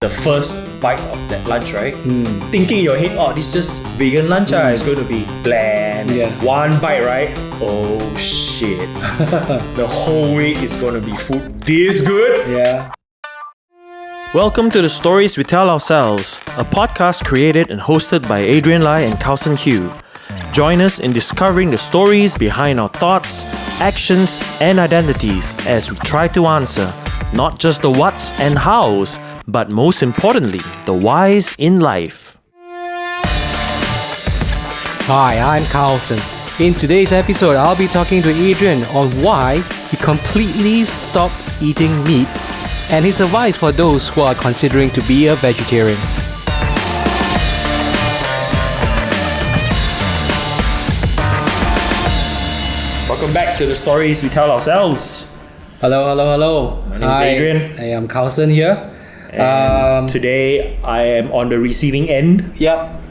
the first bite of that lunch, right? Thinking in your head, oh, this is just vegan lunch, it's going to be bland. Yeah. One bite, right? Oh shit. The whole week is going to be food this good. Yeah. Welcome to the Stories We Tell Ourselves, a podcast created and hosted by Adrian Lai and Carlson Hugh. Join us in discovering the stories behind our thoughts, actions, and identities as we try to answer not just the whats and hows, but most importantly, the whys in life. Hi, I'm Carlson. In today's episode, I'll be talking to Adrian on why he completely stopped eating meat and his advice for those who are considering to be a vegetarian. Welcome back to the Stories We Tell Ourselves. Hello. My name is Adrian. I am Carlson here. And today I am on the receiving end. Yep.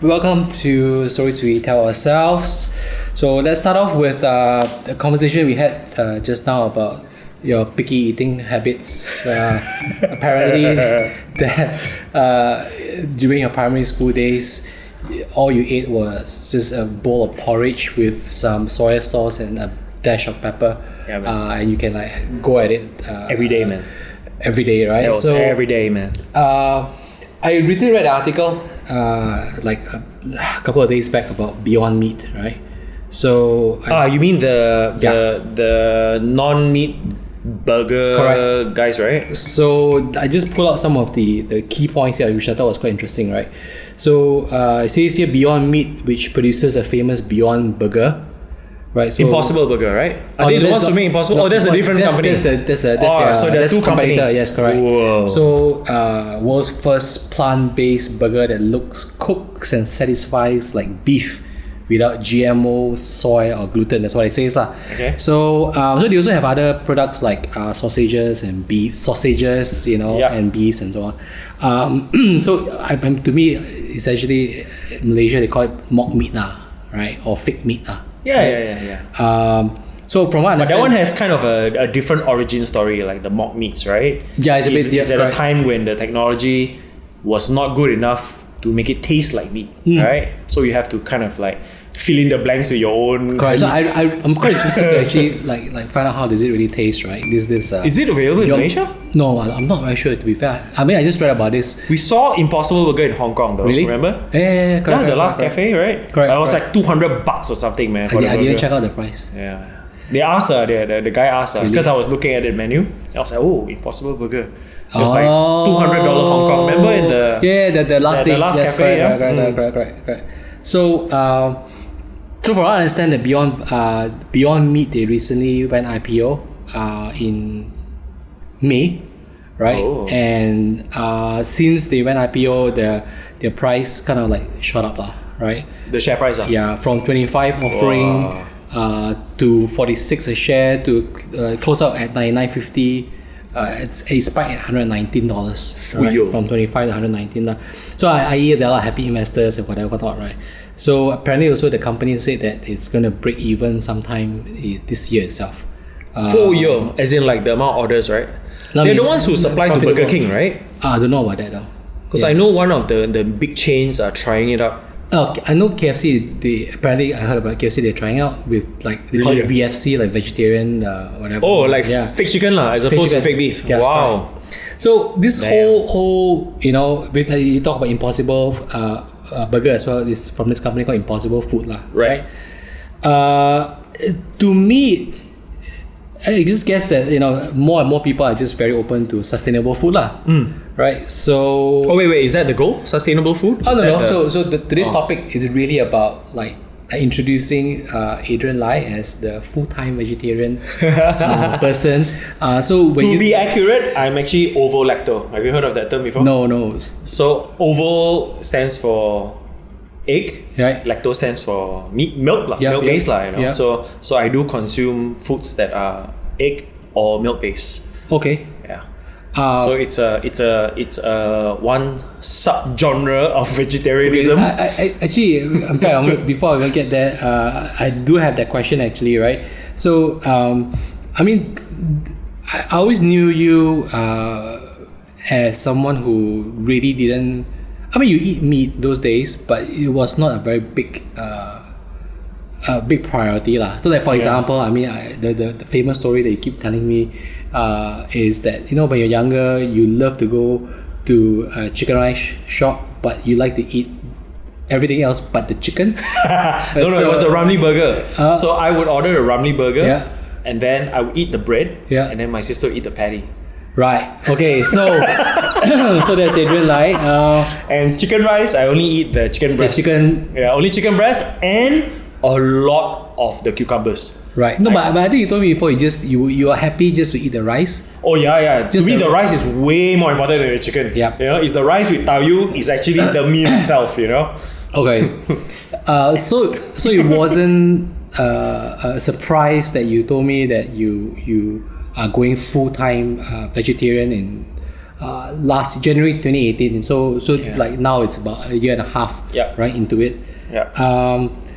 Welcome to Stories We Tell Ourselves. So let's start off with a conversation we had just now about your picky eating habits. Apparently, that during your primary school days, all you ate was just a bowl of porridge with some soy sauce and a dash of pepper. Yeah, man. And you can like go at it Every day, man. Every day, right? It was every day, man. I recently read an article like a couple of days back about Beyond Meat, right? So you mean the non-meat burger Correct. guys, right? So I just pulled out some of the key points here, which I thought was quite interesting, right? So it says here Beyond Meat, which produces the famous Beyond Burger, right? So Impossible Burger, right? Are they the ones who make Impossible? Oh, that's a different company. That's so there are two companies. Yes, correct. Whoa. So world's first plant-based burger that cooks and satisfies like beef without GMO, soy or gluten. That's what it says lah. Okay. So they also have other products like sausages and sausages, and beefs and so on. So to me, it's actually in Malaysia they call it mock meat lah, right? Or fake meat lah. Yeah. So from what I understand, But that one has kind of a different origin story, like the mock meats, right? Yeah, it's a bit. It's at a time when the technology was not good enough to make it taste like meat, right? So you have to kind of like fill in the blanks with your own. Correct. So I'm quite interested to actually like find out how does it really taste, right? Is it available in Malaysia? No, I'm not very sure, to be fair. I mean, I just read about this. We saw Impossible Burger in Hong Kong, though. Really? Remember? Yeah. Correct, the last cafe, right? Correct. It was like $200 or something, man. I didn't check out the price. Yeah. They asked the guy asked Really? because I was looking at the menu. I was like, oh, Impossible Burger. It was like $200 Hong Kong. Remember in the last day, the last yes, cafe? Correct. So from what I understand, the Beyond Meat, they recently went IPO in May, right? Oh. And since they went IPO, their price kind of like shot up, right? The share price, Yeah, from 25 offering to 46 a share to close out at 99.50. It's spiked at $119, right? From 25 to 119. So I hear there are happy investors and whatever thought, right? So apparently also the company said that it's going to break even sometime this year itself. Full year, as in like the amount of orders, right? They're the ones who supply to Burger King, right? I don't know about that though. Because I know one of the big chains are trying it out. I know KFC. Apparently I heard about KFC. They're trying out with like they call it VFC, like vegetarian, whatever. Oh, like fake chicken lah, as opposed to fake beef. Yes, wow. Correct. So this whole with you talk about Impossible Burger as well. Is from this company called Impossible Food lah. Right. To me, I just guess that more and more people are just very open to sustainable food lah. Right. So. Oh wait, is that the goal? Sustainable food? No. So today's topic is really about like introducing Adrian Lai as the full-time vegetarian person. So when to be accurate, I'm actually ovo-lacto. Have you heard of that term before? No. So ovo stands for egg, right? Lactose stands for milk lah, milk-based lah. Yeah. So I do consume foods that are egg or milk-based. Okay. Yeah. So it's a one subgenre of vegetarianism. Okay. Actually, in fact, before I even get there, I do have that question actually, right? So, I mean, I always knew you as someone who really didn't. I mean, you eat meat those days, but it was not a very big priority lah. So, like for example, I mean, the famous story that you keep telling me is that when you're younger, you love to go to a chicken rice shop, but you like to eat everything else but the chicken. No, it was a Ramly burger. So I would order a Ramly burger, and then I would eat the bread, and then my sister would eat the patty. Right. Okay. So, so that's Adrian Lai. And chicken rice, I only eat the chicken breast. Only chicken breast and a lot of the cucumbers. Right. No, but I think you told me before you are happy just to eat the rice. Oh yeah. To me, the rice is way more important than the chicken. Yeah. It's the rice with taoyu is actually the meal itself. Okay. So it wasn't a surprise that you told me that you are going full-time vegetarian in last January 2018, and so like now it's about a year and a half right into it.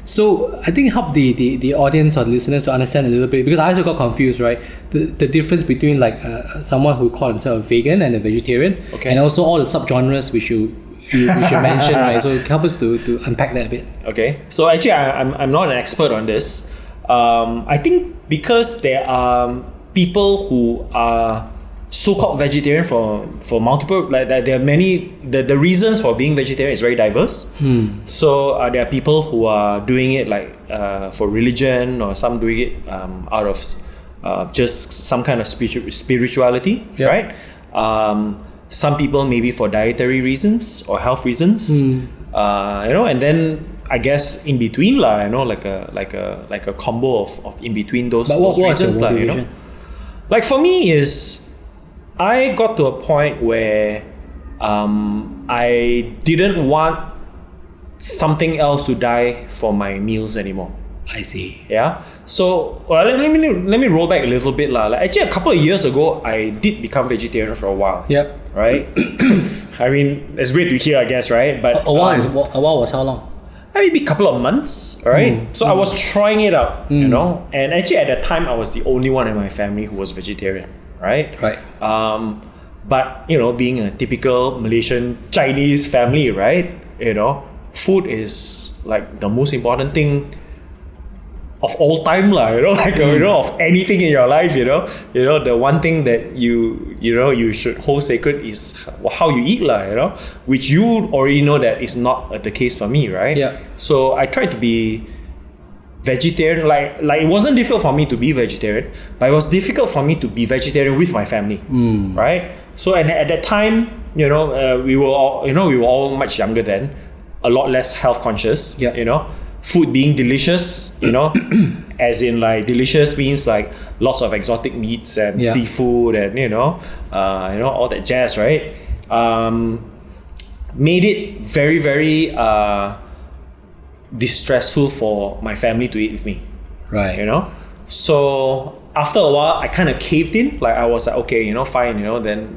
So I think help the audience or listeners to understand a little bit, because I also got confused, right? The difference between like someone who called himself a vegan and a vegetarian, and also all the subgenres which you mentioned, right? So help us to unpack that a bit. Okay. So actually, I'm not an expert on this. I think because there are people who are so-called vegetarian for multiple, like there are many, the reasons for being vegetarian is very diverse. So there are people who are doing it like for religion, or some doing it out of just some kind of spirituality, right? Some people maybe for dietary reasons or health reasons, and then I guess in between like a combo of in between those reasons, Like for me is, I got to a point where I didn't want something else to die for my meals anymore. I see. Yeah. So let me roll back a little bit lah. Like, actually, a couple of years ago, I did become vegetarian for a while. Yep. Right. I mean, it's weird to hear, I guess, right? But a while was how long? Maybe a couple of months, right? So I was trying it out, and actually at that time I was the only one in my family who was vegetarian, right? Right. But being a typical Malaysian Chinese family, right? Food is like the most important thing of all time, of anything in your life, the one thing that you should hold sacred is how you eat, which you already know that is not the case for me, right? Yeah. So I tried to be vegetarian, like it wasn't difficult for me to be vegetarian, but it was difficult for me to be vegetarian with my family, right? So and at that time, we were all much younger then, a lot less health conscious, food being delicious, as in like delicious means like lots of exotic meats and seafood and all that jazz, right? Made it very, very distressful for my family to eat with me, right? So after a while, I kind of caved in. Like I was like, okay, fine, then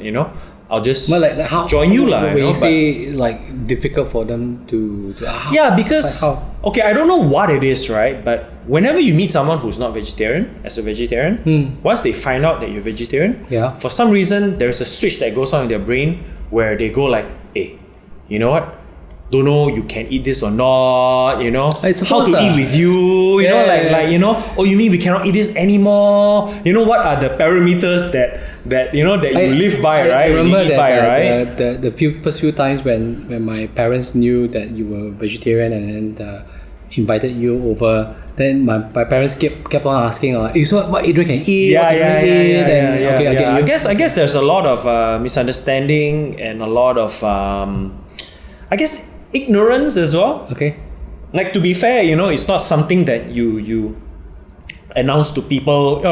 I'll just join you lah. When you say like difficult for them to because okay, I don't know what it is, right? But whenever you meet someone who's not vegetarian, as a vegetarian, once they find out that you're vegetarian, for some reason there's a switch that goes on in their brain where they go like, hey, you know what? Don't know you can eat this or not, how to eat with you, oh, you mean we cannot eat this anymore? What are the parameters that you live by, right? I remember that the first few times when my parents knew that you were vegetarian and then invited you over, then my parents kept on asking, so what Adrian can eat? Yeah. I guess there's a lot of misunderstanding and a lot of I guess ignorance as well. Okay. Like, to be fair, it's not something that you announce to people, I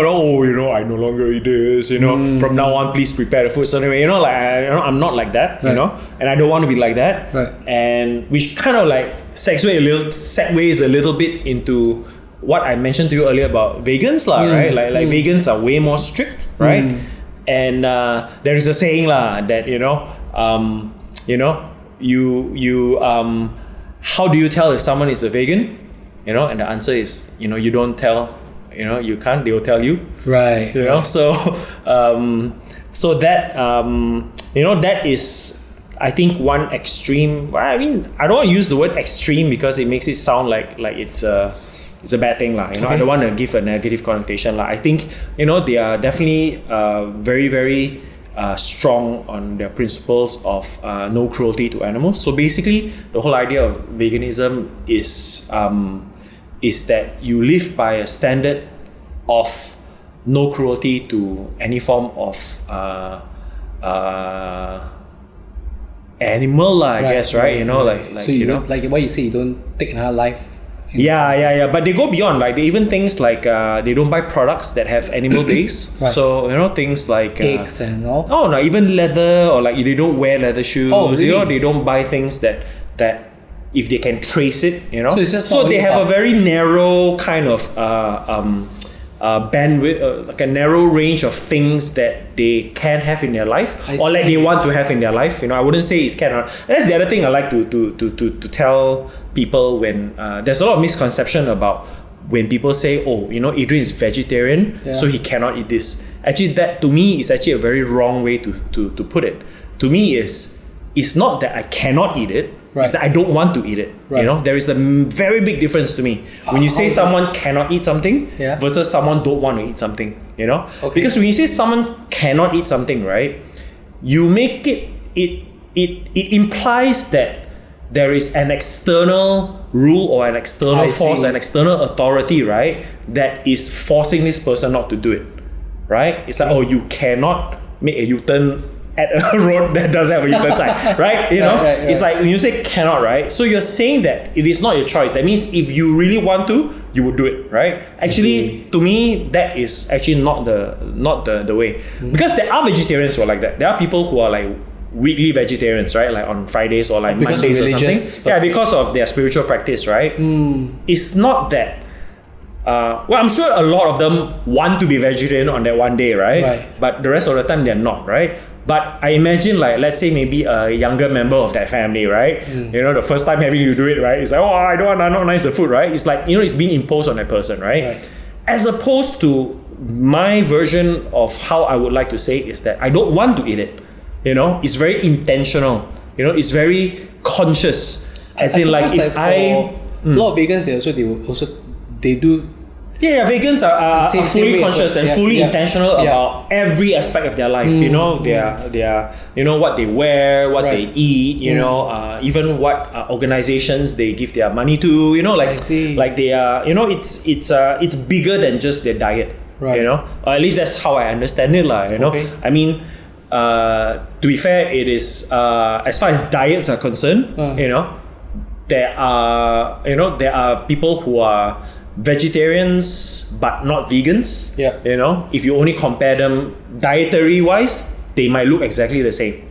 no longer eat this, from now on, please prepare the food. So anyway, I'm not like that, and I don't want to be like that. Right. And which kind of like segues a little bit into what I mentioned to you earlier about vegans, right? Like vegans are way more strict, right? And there is a saying that, how do you tell if someone is a vegan? And the answer is, you don't tell, you can't, they'll tell you. Right. So that that is, I think, one extreme. I mean, I don't want to use the word extreme because it makes it sound like it's a bad thing, lah. I don't want to give a negative connotation, lah. I think they are definitely very, very strong on their principles of no cruelty to animals. So basically, the whole idea of veganism is that you live by a standard of no cruelty to any form of animal, I guess, right? Like so like what you say, you don't take another life. Yeah. But they go beyond. Like, they even things like they don't buy products that have animal base. Right. So things like eggs and all. Oh no, even leather, or like they don't wear leather shoes. Oh, really? They don't buy things that if they can trace it. So it's just so they have a very narrow kind of bandwidth, like a narrow range of things that they can have in their life, or like they want to have in their life. I wouldn't say it's can. That's the other thing I like to tell people when there's a lot of misconception about when people say, Adrian is vegetarian, so he cannot eat this. Actually, that to me is actually a very wrong way to put it. To me, it's not that I cannot eat it. Right. It's that I don't want to eat it. Right. There is a very big difference to me when you say someone cannot eat something versus someone don't want to eat something. Okay. Because when you say someone cannot eat something, right, you make it implies that there is an external rule or an external force, an external authority, right, that is forcing this person not to do it. Right? It's like, you cannot make a U-turn at a road that doesn't have a U-turn sign, right? Right. It's like when you say cannot, right? So you're saying that it is not your choice. That means if you really want to, you would do it, right? Actually, to me, that is actually not the way. Mm-hmm. Because there are vegetarians who are like that. There are people who are like weekly vegetarians, right? Like on Fridays or like Mondays or something. Yeah, because of their spiritual practice, right? It's not that. I'm sure a lot of them want to be vegetarian on that one day, right? But the rest of the time they're not, right? But I imagine, like, let's say maybe a younger member of that family, right? The first time having you do it, right? It's like, I'm not nice the food, right? It's like, it's being imposed on that person, right? As opposed to my version of how I would like to say is that I don't want to eat it. It's very intentional. It's very conscious. As in, like, if a lot of vegans, they do. Yeah, vegans are fully conscious and fully intentional about every aspect of their life. They are what they wear, what they eat. Even what organizations they give their money to. Like they are. It's bigger than just their diet. Right. Or at least that's how I understand it, lah. Okay. I mean, to be fair, it is as far as diets are concerned. There are people who are vegetarians but not vegans. If you only compare them dietary wise, they might look exactly the same.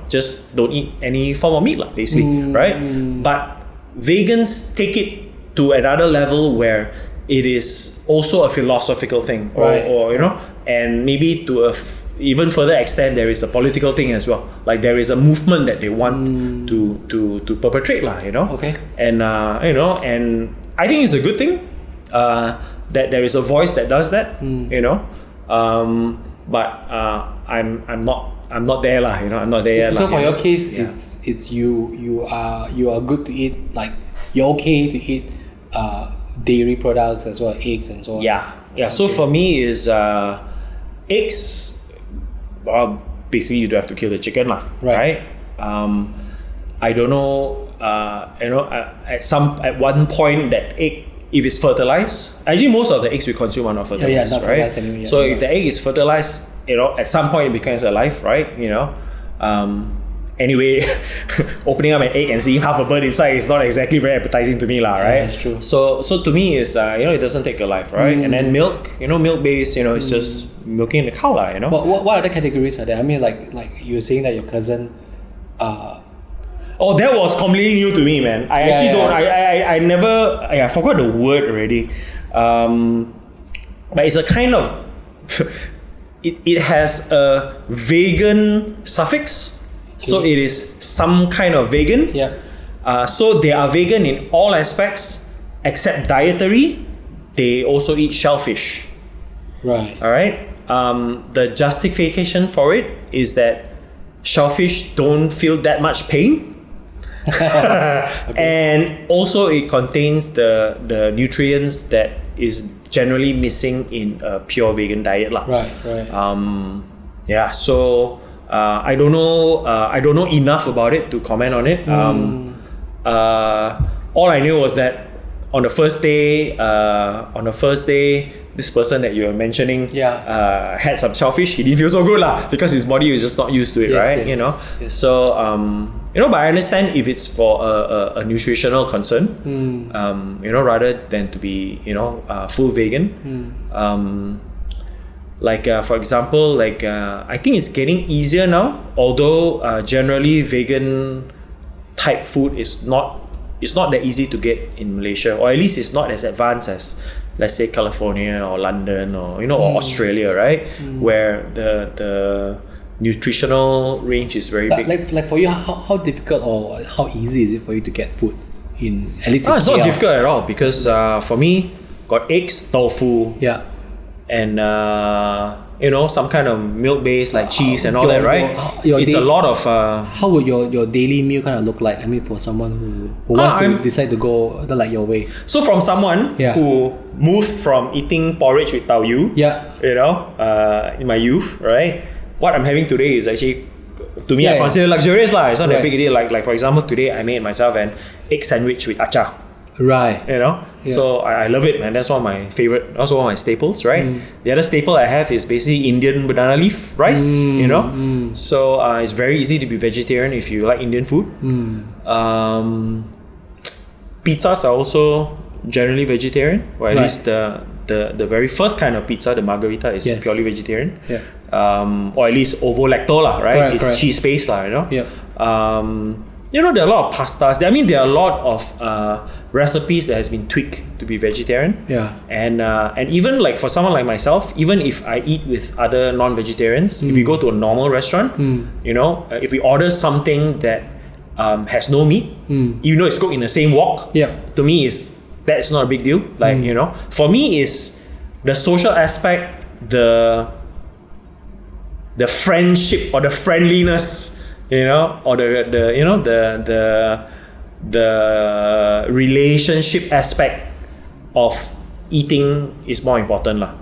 Just don't eat any form of meat, basically, right? But vegans take it to another level where it is also a philosophical thing, or and maybe to a even further extent, there is a political thing as well. Like, there is a movement that they want to perpetrate, Okay. And and I think it's a good thing that there is a voice that does that. But I'm not there, lah. I'm not there. So for your case, it's you are good to eat, like you're okay to eat dairy products as well, eggs and so on. Yeah. Okay. So for me is eggs. Basically you do have to kill the chicken, lah. Right? I don't know. At one point that egg, if it's fertilized, actually most of the eggs we consume are not fertilized, not right? Fertilized anyway, so if the egg is fertilized, at some point it becomes alive, right? Anyway, opening up an egg and seeing half a bird inside is not exactly very appetizing to me, lah, right? Yeah, that's true. So to me is it doesn't take your life, right? And then milk, milk based, it's just milking the cow, lah. What other categories are there? I mean, like you were saying that your cousin. That was completely new to me, man. I actually don't. I never. I forgot the word already. But it's a kind of. It has a vegan suffix. So it is some kind of vegan. Yeah. So they are vegan in all aspects except dietary. They also eat shellfish. Right. All right. The justification for it is that shellfish don't feel that much pain. And also it contains the nutrients that is generally missing in a pure vegan diet lah. Right. So I don't know enough about it to comment on it. All I knew was that on the first day, this person that you were mentioning had some shellfish. He didn't feel so good lah, because his body was just not used to it, right? Yes. So but I understand if it's for a nutritional concern, rather than to be full vegan. For example, I think it's getting easier now. Although generally vegan type food is not that easy to get in Malaysia, or at least it's not as advanced as, let's say, California or London or or Australia, right? Where the nutritional range is very big. Like for you, how difficult or how easy is it for you to get food in, at least in it's not difficult at all, because for me, got eggs, tofu, and some kind of milk based like cheese and all that, right? It's a lot of. How would your daily meal kind of look like? I mean, for someone who wants to decide to go like your way. So from someone who moved from eating porridge with tau yu, in my youth, right? What I'm having today is actually, to me, I consider luxurious lah. It's not that big a deal. Like for example, today I made myself an egg sandwich with achar. Right. So I love it, man. That's one of my favorite, also one of my staples, right? The other staple I have is basically Indian banana leaf rice, So it's very easy to be vegetarian if you like Indian food. Pizzas are also generally vegetarian, or at least the very first kind of pizza, the margarita, is purely vegetarian. Or at least ovo-lacto lah, right? It's cheese based lah, there are a lot of pastas. There are a lot of recipes that has been tweaked to be vegetarian. And even like for someone like myself, even if I eat with other non-vegetarians, if we go to a normal restaurant, if we order something that has no meat, even though it's cooked in the same wok, to me that's not a big deal. For me is the social aspect, the friendship or the friendliness, or the relationship aspect of eating is more important lah.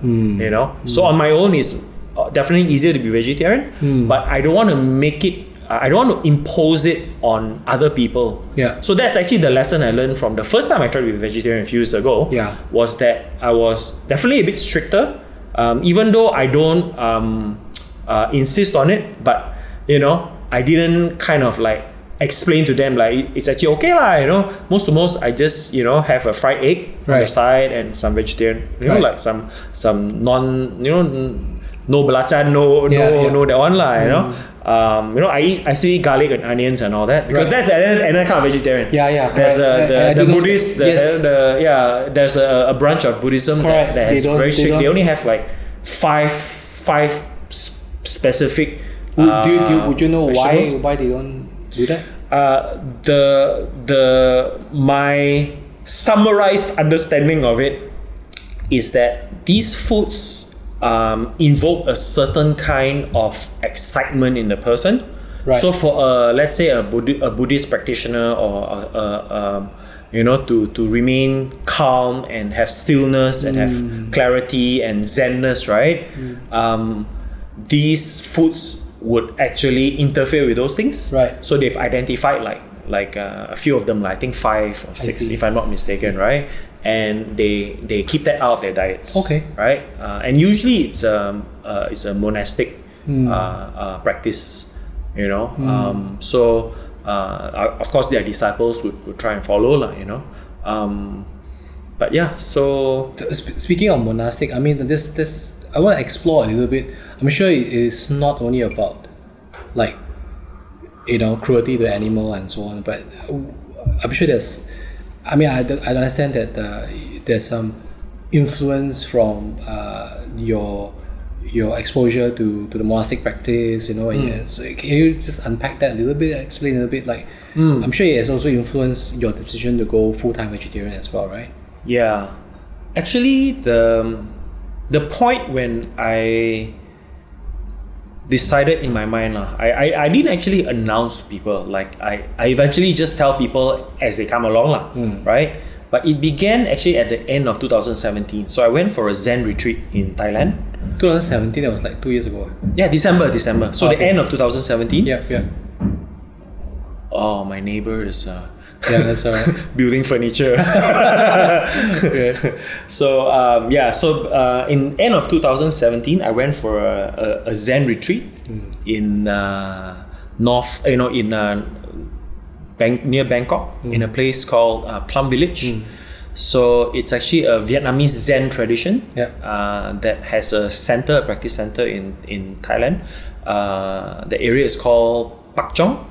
So on my own is definitely easier to be vegetarian, but I don't want to make it. I don't want to impose it on other people. So that's actually the lesson I learned from the first time I tried to be vegetarian a few years ago. Was that I was definitely a bit stricter, even though I don't insist on it, but I didn't kind of like explain to them like it's actually okay lah. Most I just have a fried egg on the side and some vegetarian, like some non no belacan, no that one lah. I still eat garlic and onions and all that, because that's another kind of vegetarian. There's the Buddhist, there's a branch of Buddhism that is very strict. They only have like five specific. Would you know why they don't do that? My summarized understanding of it is that these foods invoke a certain kind of excitement in the person. So for let's say a Buddhist practitioner, or to remain calm and have stillness and have clarity and zenness, right? These foods would actually interfere with those things. So they've identified like a few of them, I think 5 or 6 if I'm not mistaken, right? And they keep that out of their diets. Right? And usually it's a monastic practice, so of course their disciples would try and follow, but yeah, so speaking of monastic, I mean, this I want to explore a little bit. I'm sure it is not only about cruelty to animal and so on, but I'm sure I understand that there's some influence from your exposure to the monastic practice, so can you just unpack that a little bit, explain a little bit, I'm sure it has also influenced your decision to go full-time vegetarian as well, right? Yeah, actually the point when I decided in my mind I didn't actually announce to people. Like I eventually just tell people as they come along right? But it began actually at the end of 2017. So I went for a Zen retreat in Thailand. 2017, that was like 2 years ago. Yeah, December. So the end of 2017. Yeah. Oh, my neighbor is yeah, that's alright. building furniture. So in end of 2017, I went for a Zen retreat in north, near Bangkok, in a place called Plum Village. So it's actually a Vietnamese Zen tradition that has a practice center in Thailand. The area is called Pak Chong,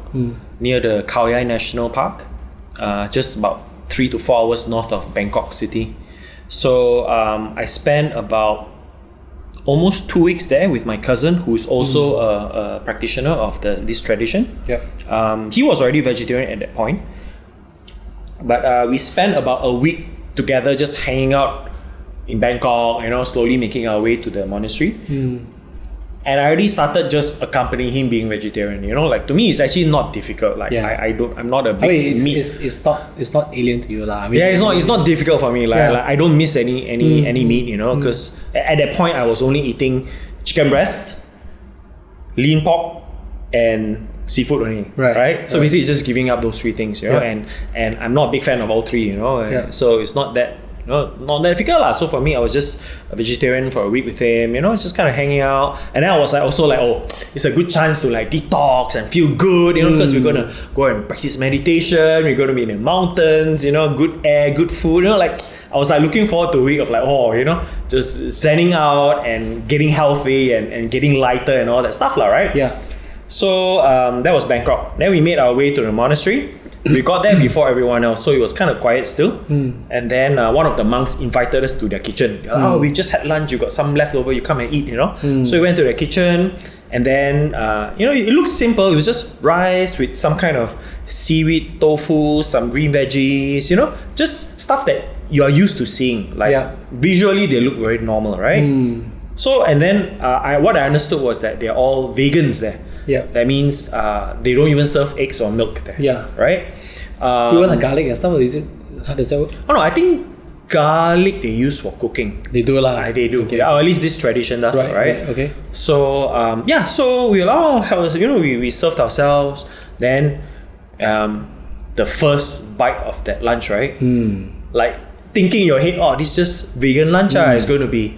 near the Khao Yai National Park, just about 3 to 4 hours north of Bangkok city. So I spent about almost 2 weeks there with my cousin, who's also a practitioner of this tradition. He was already vegetarian at that point, but we spent about a week together just hanging out in Bangkok, slowly making our way to the monastery. And I already started just accompanying him being vegetarian. Like to me, it's actually not difficult. Like I'm not a big meat. It's not alien to you, lah. It's not difficult for me. Like I don't miss any meat. Because at that point I was only eating chicken breast, lean pork, and seafood only. Right. So basically, it's just giving up those three things. And I'm not a big fan of all three. So it's not that. Not that difficult lah. So for me, I was just a vegetarian for a week with him. It's just kind of hanging out. And then I was also it's a good chance to like detox and feel good. Because we're gonna go and practice meditation. We're gonna be in the mountains. Good air, good food. I was like looking forward to a week of just zenning out and getting healthy and getting lighter and all that stuff lah, right? Yeah. So that was Bangkok. Then we made our way to the monastery. We got there before everyone else, so it was kind of quiet still. And then one of the monks invited us to their kitchen. We just had lunch, you got some leftover, you come and eat, So we went to the kitchen, and then it looks simple. It was just rice with some kind of seaweed, tofu, some green veggies, just stuff that you are used to seeing. Visually they look very normal, right? So and then what I understood was that they're all vegans there. That means they don't even serve eggs or milk there. Right? Even like garlic and stuff, or is it, how does that work? Oh no, I think garlic they use for cooking. They do lah. They do. Okay. Or at least this tradition does, right? Okay. So so we we served ourselves. Then the first bite of that lunch, right? Like thinking in your head, this is just vegan lunch. It's going to be,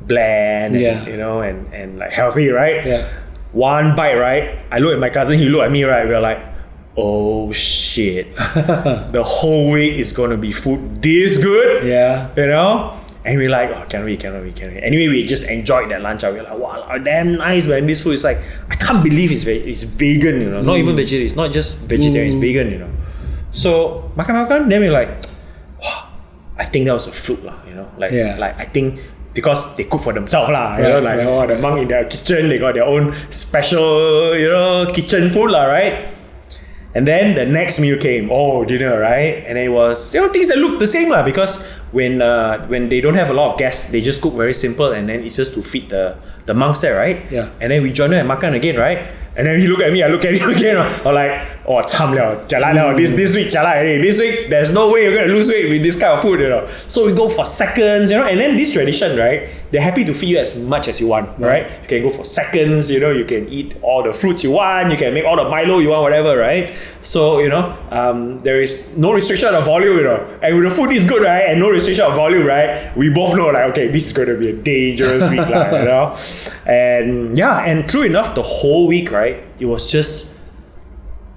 bland and, and like healthy, right? Yeah. One bite, right? I look at my cousin, he looked at me, right? We're like, oh shit. The whole week is gonna be food this good. Yeah. And we're like, can we? Anyway, we just enjoyed that lunch. We're like, wow, damn nice, man. This food is like, I can't believe it's vegan, Not even vegetarian, it's not just vegetarian, it's vegan, So, makan, then we're like, wow, I think that was a fluke lah, Like I think because they cook for themselves lah, the monk in their kitchen, they got their own special, kitchen food lah, right? And then the next meal came, dinner, right? And it was, things that look the same lah, because when they don't have a lot of guests, they just cook very simple, and then it's just to feed the monks there, right? Yeah. And then we join them and makan again, right? And then he look at me, I look at him again. I'm like, cham liao, jialat liao. This week, jialat already. This week, there's no way you're gonna lose weight with this kind of food, So we go for seconds, And then this tradition, right? They're happy to feed you as much as you want, right? You can go for seconds, you can eat all the fruits you want, you can make all the Milo you want, whatever, right? So, there is no restriction of volume, And when the food is good, right? And no restriction of volume, right? We both know, like, okay, this is gonna be a dangerous week, And and true enough, the whole week, right? It was just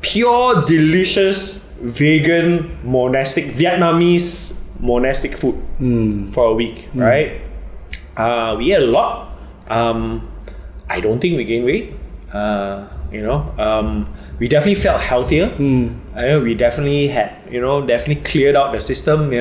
pure, delicious, vegan, Vietnamese monastic food for a week, right? We ate a lot. I don't think we gained weight. We definitely felt healthier. We definitely had, definitely cleared out the system,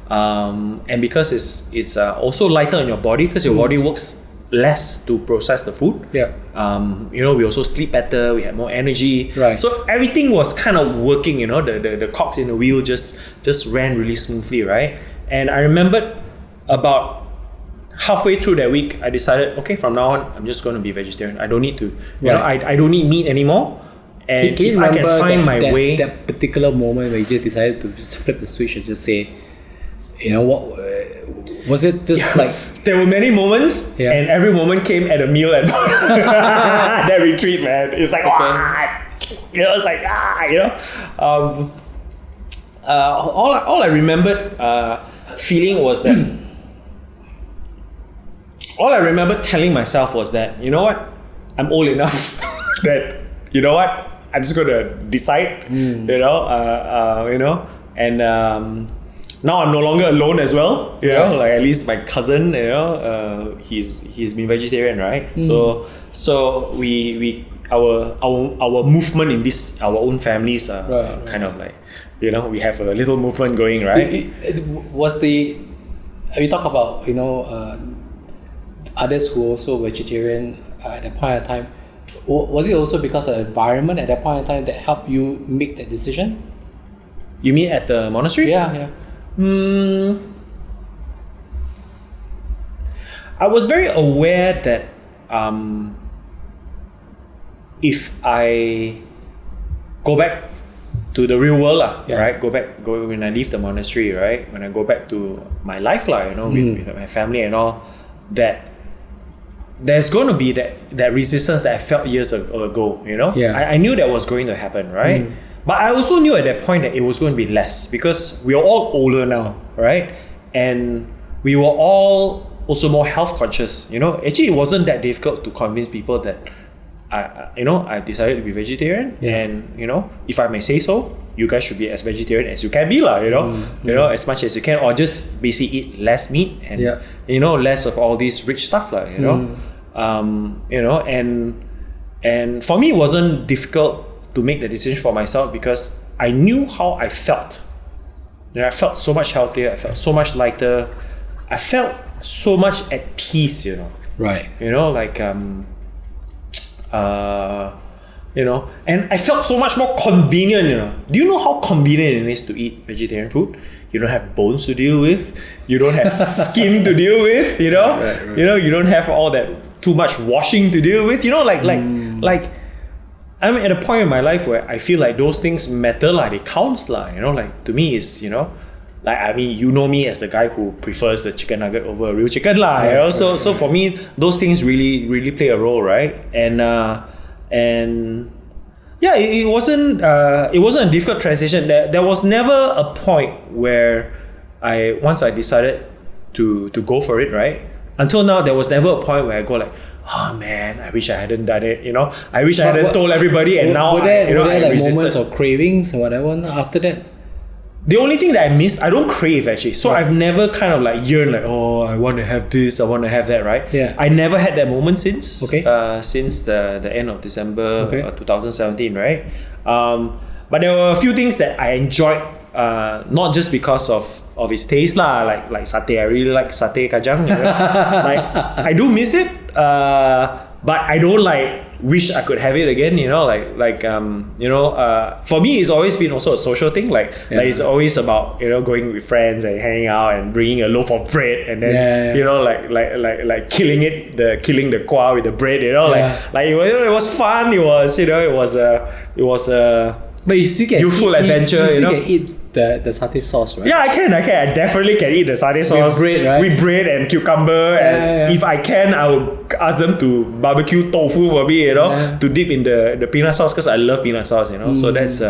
and because it's also lighter on your body, because your body works less to process the food. We also sleep better, we had more energy. Right. So everything was kind of working, the cogs in the wheel just ran really smoothly, right? And I remembered about halfway through that week, I decided, okay, from now on, I'm just going to be vegetarian. I don't need to, I don't need meat anymore. And can you if I can remember find my way, that particular moment where you just decided to just flip the switch and just say, you know what, was it just like... There were many moments, and every moment came at a meal at that retreat, man. It's like, it's like, all I remembered feeling was that, all I remember telling myself was that, you know what, I'm old enough that, you know what, I'm just gonna decide, and now I'm no longer alone as well, know, like at least my cousin, he's been vegetarian, right? So we our movement in this, our own families kind of like, we have a little movement going, right? We talk about, others who are also vegetarian at that point in time. Was it also because of the environment at that point in time that helped you make that decision? You mean at the monastery? Yeah. I was very aware that if I go back to the real world, right? Go when I leave the monastery, right? When I go back to my life, with my family and all, that there's going to be that resistance that I felt years ago, I knew that was going to happen, right? But I also knew at that point that it was going to be less because we are all older now, right? And we were all also more health conscious, Actually, it wasn't that difficult to convince people that I decided to be vegetarian, and if I may say so, you guys should be as vegetarian as you can be, as much as you can, or just basically eat less meat and less of all these rich stuff, and for me, it wasn't difficult to make the decision for myself because I knew how I felt. I felt so much healthier. I felt so much lighter. I felt so much at peace. Right. And I felt so much more convenient. Do you know how convenient it is to eat vegetarian food? You don't have bones to deal with. You don't have skin to deal with. You don't have all that too much washing to deal with. I'm at a point in my life where I feel like those things matter, they counts, to me is, me as the guy who prefers the chicken nugget over a real chicken, So for me, those things really, really play a role, right? And it wasn't a difficult transition. There was never a point where once I decided to go for it, right? Until now, there was never a point where I go like, oh man, I wish I hadn't done it. I wish I hadn't told everybody. And now, were there like resisted. moments of cravings or whatever after that? The only thing that I miss, I don't crave actually. So I've never kind of like yearned like, oh, I want to have this, I want to have that, right? Yeah. I never had that moment since the end of December 2017, right? But there were a few things that I enjoyed, not just because of its taste like satay. I really like satay kajang. I do miss it, but I don't wish I could have it again. For me, it's always been also a social thing. It's always about going with friends and hanging out and bringing a loaf of bread and then killing the kwa with the bread. It was fun. It was but you still get youthful adventure. You still can eat the satay sauce, right? Yeah, I can. I definitely can eat the satay sauce with bread, right? With bread and cucumber. And if I can, I will ask them to barbecue tofu for me, to dip in the peanut sauce because I love peanut sauce, So that's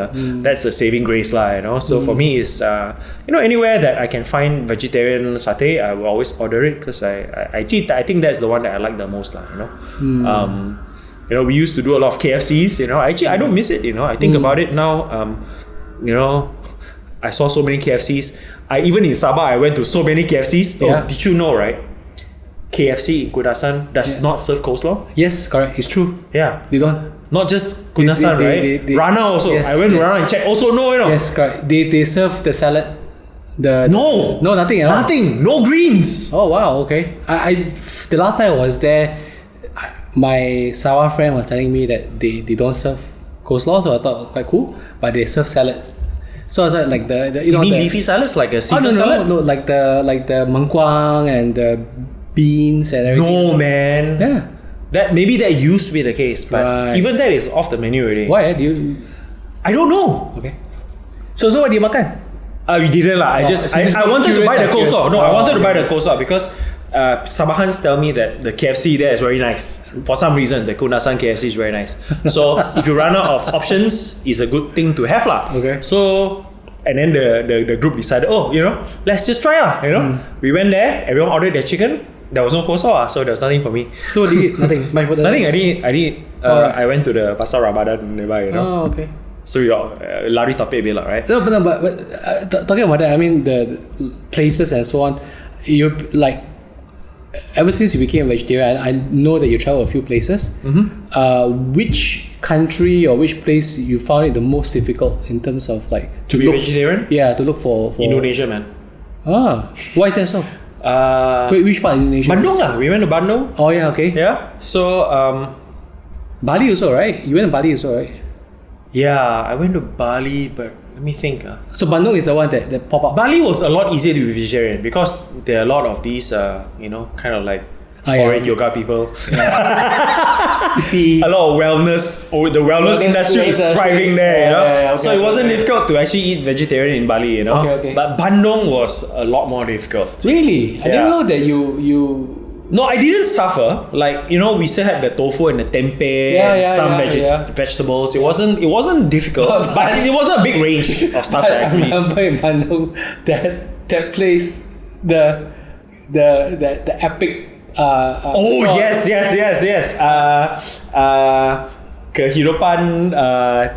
a saving grace, So for me, it's anywhere that I can find vegetarian satay, I will always order it because I think that's the one that I like the most, we used to do a lot of KFCs, Actually, I don't miss it, I think about it now. I saw so many KFCs. Even in Sabah, I went to so many KFCs. Oh, did you know, right? KFC in Kudasan does not serve coleslaw. Yes, correct. It's true. Yeah. They don't. Not just Kudasan, right? Rana also. Yes, I went to Rana and checked. Also, no, Yes, correct. They serve the salad. No, nothing at all. Nothing. No greens. Oh wow. Okay. I the last time I was there, my Sawa friend was telling me that they don't serve coleslaw, so I thought it was quite cool. But they serve salad. So I was like you mean leafy salads like a Caesar salad? No, like the mengkuang and the beans and everything. No, man. Yeah. Maybe that used to be the case, but even that is off the menu already. Why? Do you? I don't know. Okay. So what did you makan? We didn't lah. I wanted to buy the coleslaw. No, I wanted to buy the coleslaw because Sabahans tell me that the KFC there is very nice. For some reason, the Kundasan KFC is very nice. So if you run out of options, it's a good thing to have lah. Okay. So and then the group decided, let's just try lah. We went there. Everyone ordered their chicken. There was no coleslaw, so there was nothing for me. So did you eat nothing? Nothing. I didn't. I went to the Pasar Ramadan nearby. Oh, okay. So your lari topic a bit, right? No, but talking about that, I mean the places and so on. You like ever since you became a vegetarian, I know that you travel a few places. Which country or which place you found it the most difficult in terms of like to be vegetarian? Yeah, to look for Indonesia, man. Why is that so? Wait, which part of Indonesia? Bandung lah. We went to Bandung. Oh yeah, okay. Yeah. So Bali also, right? You went to Bali also, right? Yeah, I went to Bali, but let me think. So Bandung is the one that pop up. Bali was a lot easier to be vegetarian because there are a lot of these, kind of like foreign yoga people. A lot of wellness, the wellness industry is thriving there. Okay, so it wasn't difficult to actually eat vegetarian in Bali, Okay. But Bandung was a lot more difficult. Really? I didn't know that you. No, I didn't suffer. Like, we still had the tofu and the tempeh and some vegetables. It wasn't difficult, but it wasn't a big range of stuff. I remember in Bandung that place, the epic. Yes. Kehidupan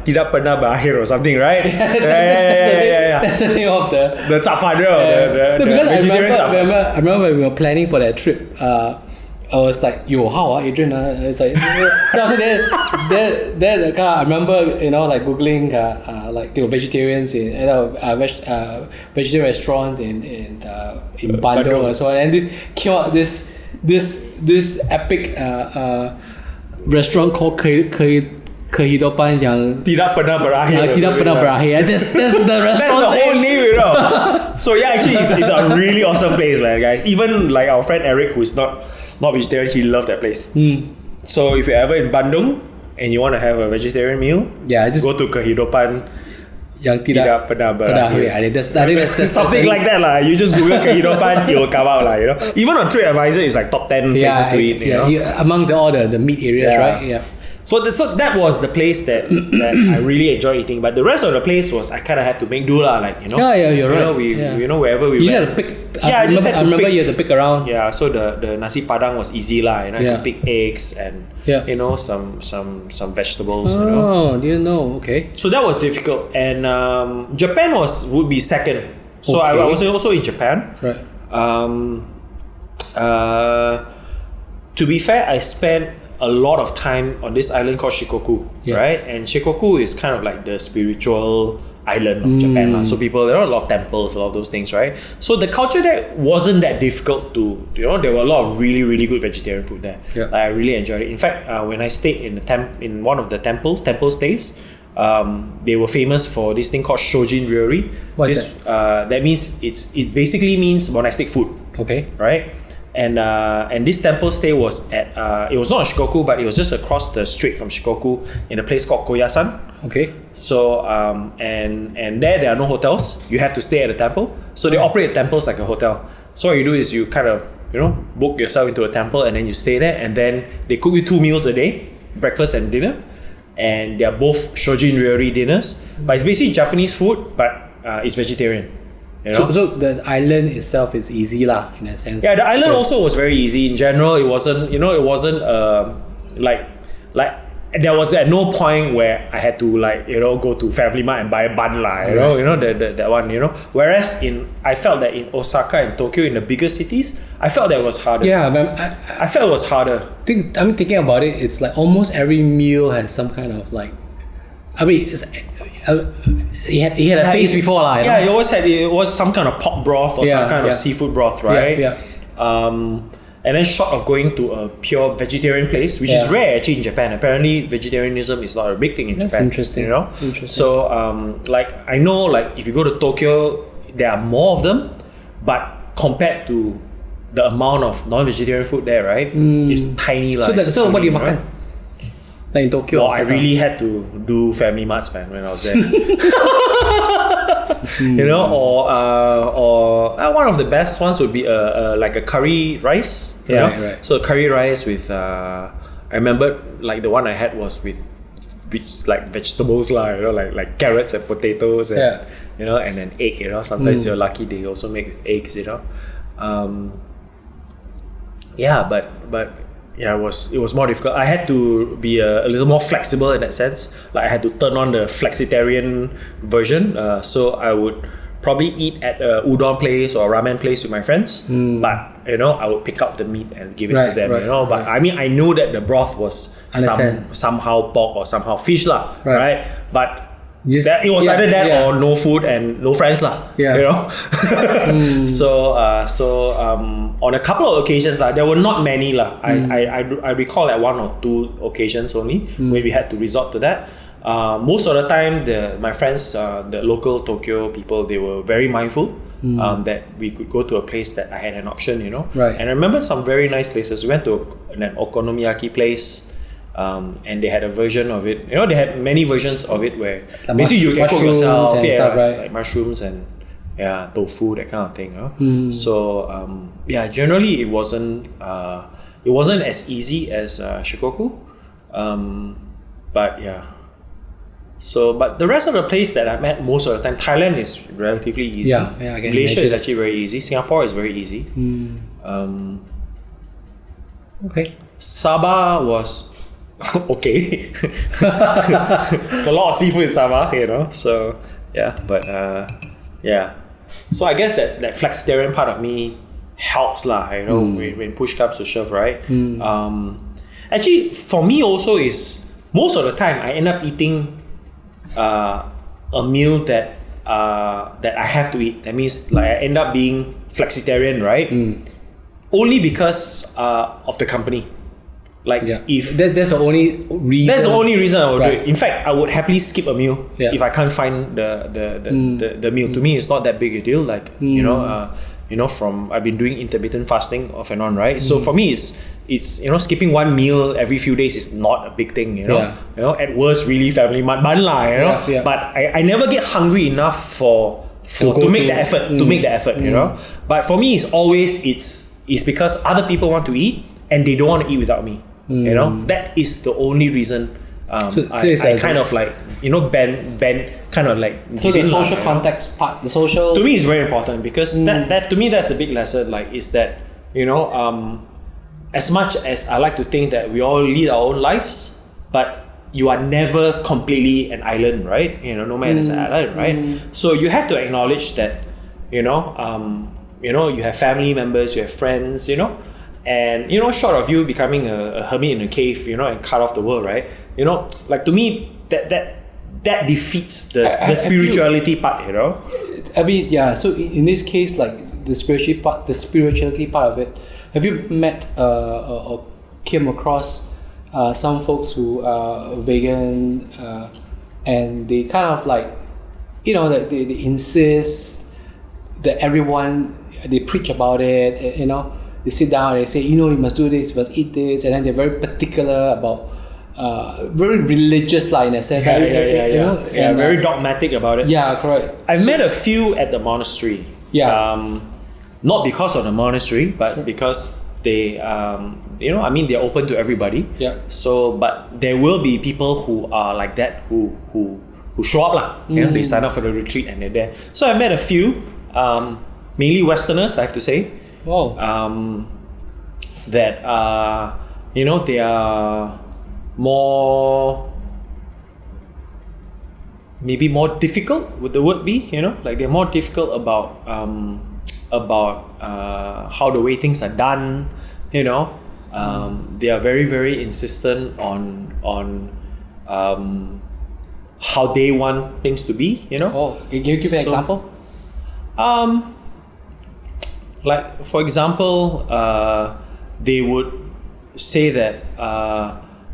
tidak pernah berakhir or something, right? Yeah. That's the name of the Chap Father. Because I remember when we were planning for that trip. I was like, yo, how Adrian? It's like, so after that, I remember, like Googling, like they were vegetarians in vegetarian restaurant in Bandung and so on, and this came out this epic restaurant called Kehidupan yang tidak pernah berakhir. Tidak pernah berakhir. That's the restaurant. That's the whole name, So yeah, actually, it's a really awesome place, man, guys. Even like our friend Eric, who's not vegetarian, he loved that place. So if you're ever in Bandung and you want to have a vegetarian meal, just go to Kehidupan yang tidak pernah berakhir. I think that's something like that lah. You just Google Kehidupan, it will come out lah. Even on TripAdvisor, it's like top 10 places to eat. Among all the meat areas, right? Yeah. So that was the place that I really enjoy eating. But the rest of the place was I kind of have to make do lah. Like you're right. Wherever we went. You had to pick. I remember you had to pick around. Yeah. So the nasi padang was easy lah. I could pick eggs and some vegetables. Oh, didn't know. Okay. So that was difficult, and Japan would be second. So I was also in Japan. Right. To be fair, I spent a lot of time on this island called Shikoku, right? And Shikoku is kind of like the spiritual island of Japan. So there are a lot of temples, a lot of those things, right? So the culture there wasn't that difficult to, there were a lot of really, really good vegetarian food there. Yeah. I really enjoyed it. In fact, when I stayed in one of the temple stays, they were famous for this thing called Shojin Ryori. What's that? That means it basically means monastic food. Okay. Right? And this temple stay was at it was not in Shikoku, but it was just across the street from Shikoku in a place called Koyasan. Okay. So and there are no hotels. You have to stay at the temple. So they operate temples like a hotel. So what you do is you kind of book yourself into a temple and then you stay there, and then they cook you 2 meals a day, breakfast and dinner, and they are both Shojin Ryori dinners. But it's basically Japanese food, but it's vegetarian. So the island itself is easy lah, in a sense. Yeah, the island also was very easy. In general, it wasn't like there was at no point where I had to go to Family Mart and buy a bun lah. That one. Whereas I felt that in Osaka and Tokyo, in the bigger cities, I felt that it was harder. Yeah, I felt it was harder. I'm thinking about it. It's like almost every meal has some kind of like. I mean, he had a face before lah. Yeah, it was some kind of pork broth or some kind of seafood broth, right? Yeah. And then short of going to a pure vegetarian place, which is rare actually in Japan. Apparently, vegetarianism is not a big thing in Japan. Interesting. Interesting. So, I know, if you go to Tokyo, there are more of them, but compared to the amount of non-vegetarian food there, right, is tiny. So what do you makan? Like in Tokyo? Well, I really had to do family marts, man, when I was there. You know, or one of the best ones would be like a curry rice. You know? Right. So curry rice with I remember like the one I had was with like vegetables lah, you know, like carrots and potatoes and you know, and then egg. You know, sometimes you're lucky they also make with eggs. You know, but yeah, it was more difficult. I had to be a little more flexible in that sense. Like I had to turn on the flexitarian version. So I would probably eat at a udon place or a ramen place with my friends. But you know, I would pick out the meat and give it to them. You know, but I mean, I knew that the broth was somehow pork or somehow fish lah. Right? But it was either that or no food and no friends lah. You know. So on a couple of occasions lah, there were not many lah. I recall at 1 or 2 occasions only where we had to resort to that. Most of the time, my friends, the local Tokyo people, they were very mindful that we could go to a place that I had an option, you know. And I remember some very nice places. We went to an okonomiyaki place. And they had a version of it. You know, they had many versions of it where basically you can cook yourself, and stuff, right? Like mushrooms and tofu, that kind of thing. You know? So generally it wasn't as easy as Shikoku, but yeah. So, but the rest of the place that I met most of the time, Thailand is relatively easy. Malaysia is actually very easy. Singapore is very easy. Okay. Sabah was okay. A lot of seafood in Sabah, you know. So yeah, but so I guess that flexitarian part of me helps lah, you know, when push comes to shove, right? Actually, for me also is most of the time I end up eating a meal that I have to eat. That means like I end up being flexitarian, right? Only because of the company. Like if that's the only reason. That's the only reason I would do it. In fact, I would happily skip a meal if I can't find the meal. To me, it's not that big a deal. Like you know, from I've been doing intermittent fasting off and on, right? So for me, it's you know, skipping one meal every few days is not a big thing. You know, at worst, really family mat ban lah. You know, but I never get hungry enough to make the effort. To make the effort, you know. But for me, it's because other people want to eat and they don't want to eat without me. You know, that is the only reason I kind of like, you know, bend kind of like. So the social context part, the social. To me, is very important because that to me, that's the big lesson. Like, is that, you know, as much as I like to think that we all lead our own lives, but you are never completely an island, right? You know, no man is an island, right? So you have to acknowledge that, you know, you have family members, you have friends, you know. And you know, short of you becoming a hermit in a cave, you know, and cut off the world, right? You know, like to me, that defeats the spirituality part, you know. I mean, yeah. So in this case, like the spirituality part of it, have you met or came across some folks who are vegan and they kind of like, you know, that they insist that everyone, they preach about it, you know. They sit down and they say, you know, you must do this, you must eat this, and then they're very particular about, very religious like in a sense. You know? And very dogmatic about it. Yeah, correct. I've met a few at the monastery. Not because of the monastery, but because they, you know, I mean, they're open to everybody. So, but there will be people who are like that who show up lah. You know, they sign up for the retreat and they're there. So I met a few, mainly Westerners, I have to say. That you know, they are maybe more difficult, would the word be, you know, like they're more difficult about how the way things are done, you know. They are very, very insistent on how they want things to be, you know. Can you give an example? Like, for example, they would say that,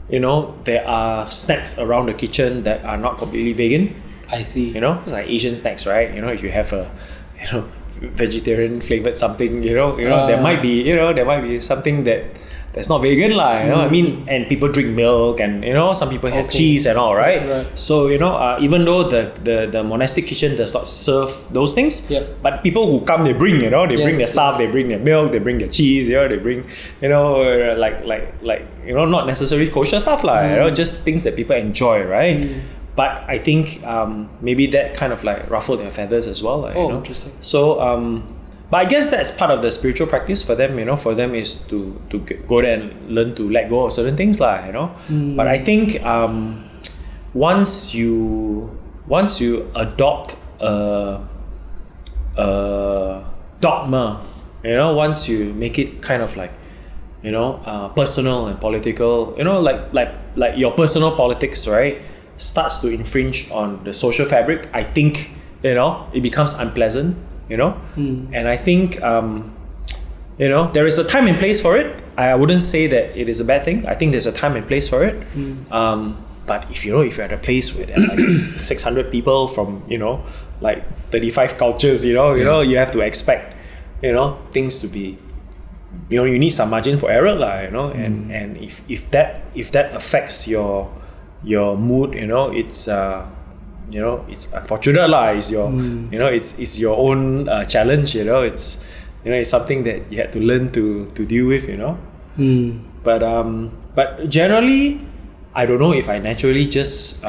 you know, there are snacks around the kitchen that are not completely vegan. I see. You know, it's like Asian snacks, right? You know, if you have vegetarian flavored something, there might be something that's not vegan lah, I mean, and people drink milk, and some people have cheese and all, right? So even though the monastic kitchen does not serve those things, but people who come, they bring bring their stuff, they bring their milk, they bring their cheese, they bring not necessarily kosher stuff lah, just things that people enjoy, right? But I think maybe that kind of like ruffled their feathers as well. Interesting. So, but I guess that's part of the spiritual practice for them. For them is to go there and learn to let go of certain things, But I think once you adopt a dogma, once you make it kind of like personal and political, like your personal politics, right? Starts to infringe on the social fabric, I think it becomes unpleasant, and I think there is a time and place for it. I wouldn't say that it is a bad thing. I think there's a time and place for it. But if you're at a place with like 600 people from like 35 cultures, you have to expect things to be, you need some margin for error lah, and if that affects your mood, it's it's unfortunate lah. It's your it's your own challenge, it's it's something that you had to learn to deal with, but generally I don't know if I naturally just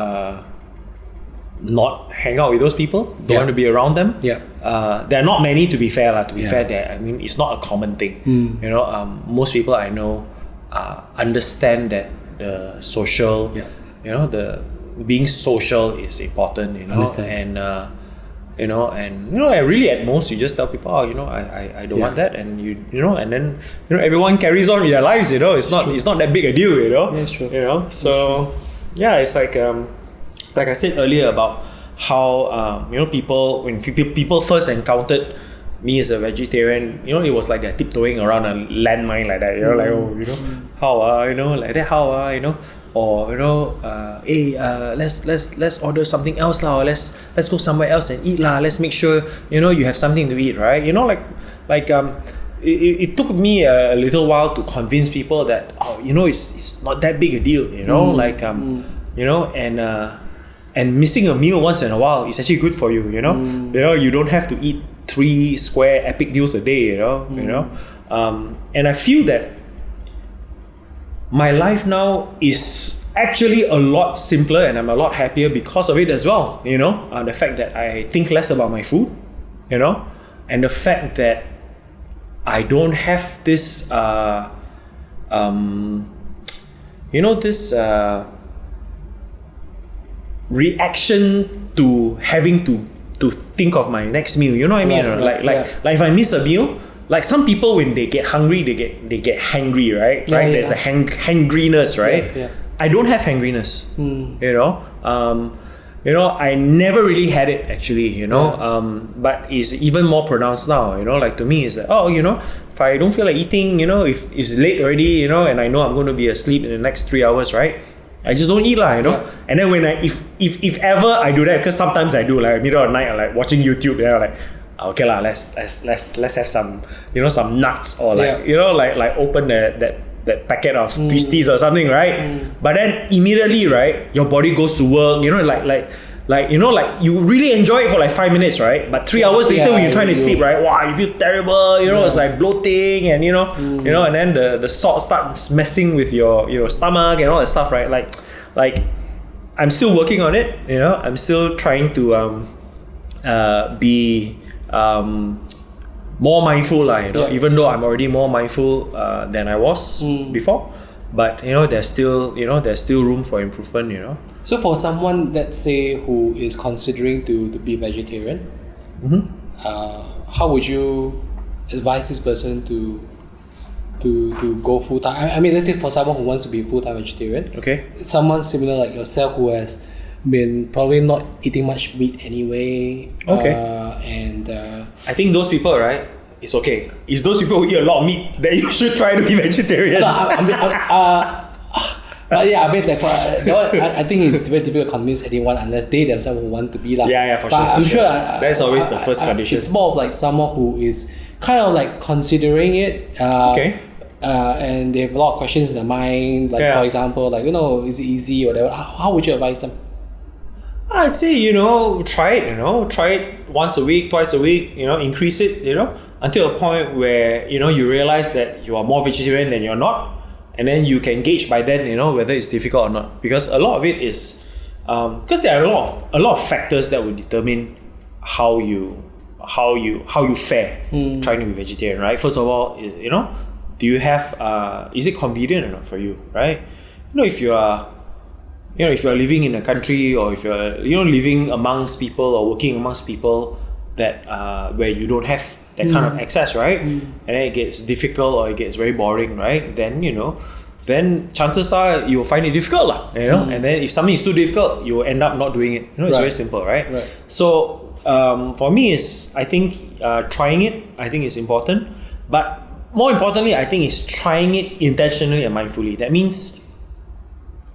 not hang out with those people, don't want to be around them. There are not many, to be fair, there, I mean, it's not a common thing. Most people I know understand that the social, the being social is important, and and really at most you just tell people, I don't want that, and and then everyone carries on with their lives, it's not that big a deal, That's true. So it's like I said earlier about how people, when people first encountered me as a vegetarian, it was like they're tiptoeing around a landmine like that, how like that, how or hey, let's order something else lah, or let's go somewhere else and eat lah, let's make sure you have something to eat, right? It took me a little while to convince people that it's not that big a deal, and missing a meal once in a while is actually good for you, you don't have to eat 3 square epic meals a day, and I feel that my life now is actually a lot simpler, and I'm a lot happier because of it as well, the fact that I think less about my food, and the fact that I don't have this this reaction to having to think of my next meal, you know what I mean? Like if I miss a meal, like some people when they get hungry, they get hangry, right? There's the hangriness, right? I don't have hangriness, I never really had it actually, but it's even more pronounced now, like to me it's like, if I don't feel like eating, if it's late already, and I know I'm going to be asleep in the next 3 hours, right? I just don't eat lah, and then when if ever I do that, because sometimes I do, like middle of the night, I'm like watching YouTube, like, okay lah, let's have some some nuts, or like like open that packet of twisties or something, right? But then immediately, right, your body goes to work, like you really enjoy it for like 5 minutes, right? But 3 hours later, when you're trying to sleep, right, wow, you feel terrible, it's like bloating, and and then the salt starts messing with your stomach and all that stuff, right? Like I'm still working on it, I'm still trying to be more mindful, even though I'm already more mindful than I was before. But there's still room for improvement. So for someone, let's say, who is considering to be vegetarian, how would you advise this person to go full time? I mean, let's say for someone who wants to be full time vegetarian, someone similar like yourself who has been probably not eating much meat anyway, and I think those people, right, it's okay. It's those people who eat a lot of meat that you should try to be vegetarian. Yeah, I mean, like I think it's very difficult to convince anyone unless they themselves want to be like. Yeah, for sure. I'm sure that's always the first condition. It's more of like someone who is kind of like considering it. And they have a lot of questions in their mind. Like for example, like is it easy or whatever? How would you advise them? I'd say try it. Try it once a week, twice a week. Increase it. Until a point where you realize that you are more vegetarian than you're not. And then you can gauge by then, whether it's difficult or not. Because a lot of it is, because there are a lot of factors that will determine how you fare trying to be vegetarian, right? First of all, do you have, is it convenient or not for you, right? If you are living in a country, or if you're living amongst people or working amongst people that where you don't have that kind of access, right? And then it gets difficult or it gets very boring, right? Then then chances are you will find it difficult, and then if something is too difficult, you will end up not doing it. It's very simple, right? So for me, I think trying it, I think is important, but more importantly, I think is trying it intentionally and mindfully. That means